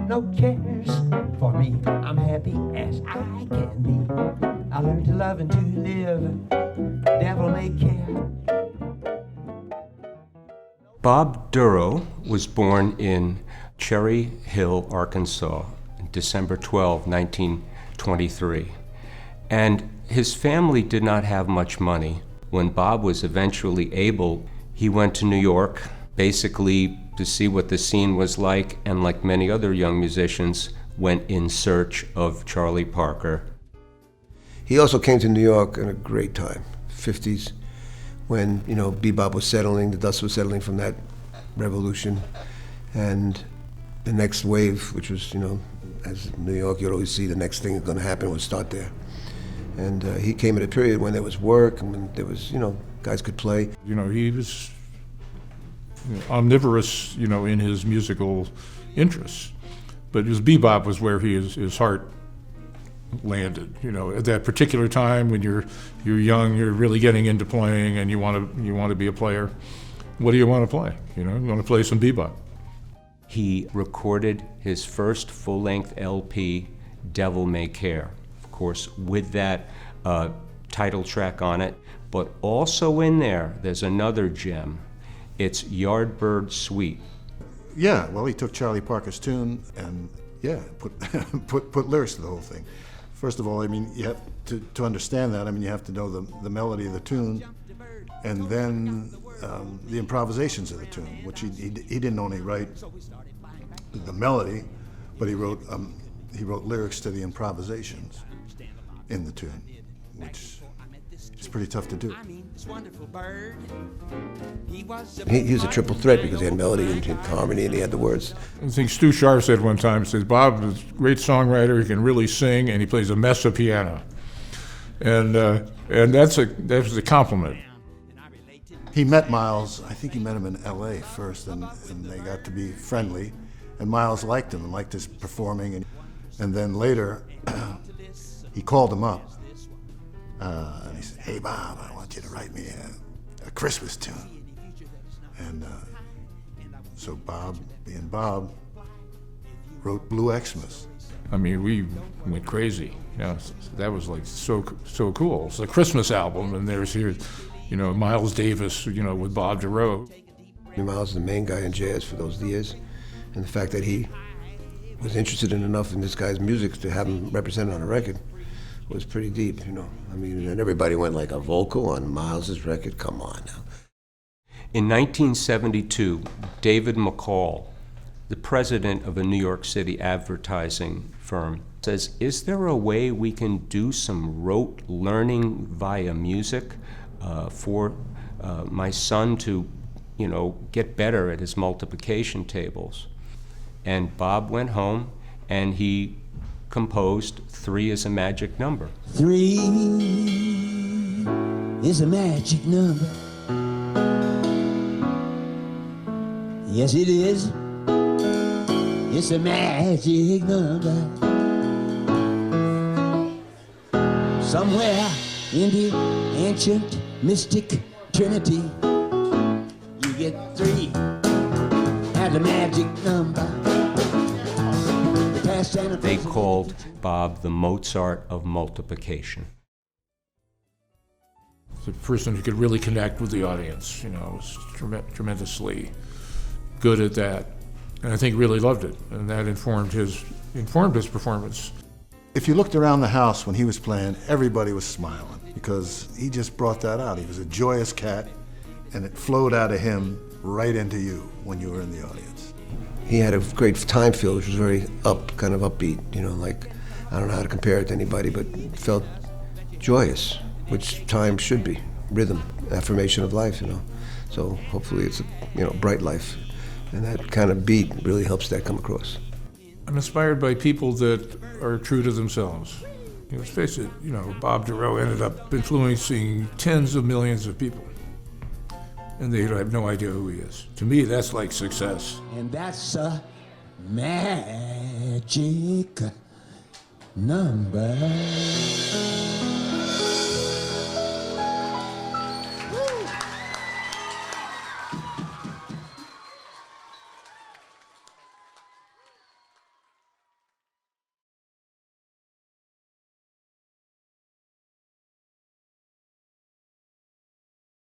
No cares for me, I'm happy as I can be. I learned to love and to live, devil may care. Bob Dorough was born in Cherry Hill, Arkansas, December 12, 1923. And his family did not have much money. When Bob was eventually able, he went to New York, basically to see what the scene was like, and like many other young musicians, went in search of Charlie Parker. He also came to New York in a great time, 50s, when, bebop was settling, the dust was settling from that revolution. And the next wave, which was, as in New York, you'd always see the next thing that's gonna happen would start there. And he came at a period when there was work and when there was, guys could play. He was omnivorous, in his musical interests. But his bebop was where his heart landed. At that particular time when you're young, you're really getting into playing, and you want to be a player. What do you want to play? You want to play some bebop. He recorded his first full-length LP, Devil May Care, of course, with that title track on it. But also in there's another gem. It's Yardbird Suite. Yeah, well, he took Charlie Parker's tune and put lyrics to the whole thing. First of all, you have to understand that. You have to know the melody of the tune, and then the improvisations of the tune, which he didn't only write the melody, but he wrote lyrics to the improvisations in the tune, which is pretty tough to do. He was a triple threat because he had melody and harmony, and he had the words. I think Stu Sharp said one time, Bob is a great songwriter, he can really sing, and he plays a mess of piano. And that's a compliment. He met Miles, I think he met him in LA first, and they got to be friendly, and Miles liked him and liked his performing, and then later he called him up, and he said, "Hey Bob, I want you to write me a Christmas tune." And so Bob, being Bob, wrote Blue Xmas. We went crazy. That was like so cool. It's a Christmas album, and there's here, Miles Davis, with Bob Dorough. Miles is the main guy in jazz for those years, and the fact that he was interested enough in this guy's music to have him represented on a record was pretty deep, and everybody went like, a vocal on Miles's record? Come on now. In 1972, David McCall, the president of a New York City advertising firm, says, "Is there a way we can do some rote learning via music for my son to, get better at his multiplication tables?" And Bob went home and he composed 3 is a Magic Number. 3 is a magic number. Yes, it is. It's a magic number. Somewhere in the ancient mystic trinity, you get 3 as a magic number. They called Bob the Mozart of multiplication. The person who could really connect with the audience, was tremendously good at that, and I think really loved it, and that informed his performance. If you looked around the house when he was playing, everybody was smiling because he just brought that out. He was a joyous cat, and it flowed out of him right into you when you were in the audience. He had a great time feel, which was very kind of upbeat, I don't know how to compare it to anybody, but it felt joyous, which time should be. Rhythm, affirmation of life, So hopefully it's a, bright life. And that kind of beat really helps that come across. I'm inspired by people that are true to themselves. Let's face it, Bob Dorough ended up influencing tens of millions of people. And they have no idea who he is. To me, that's like success. And that's a magic number.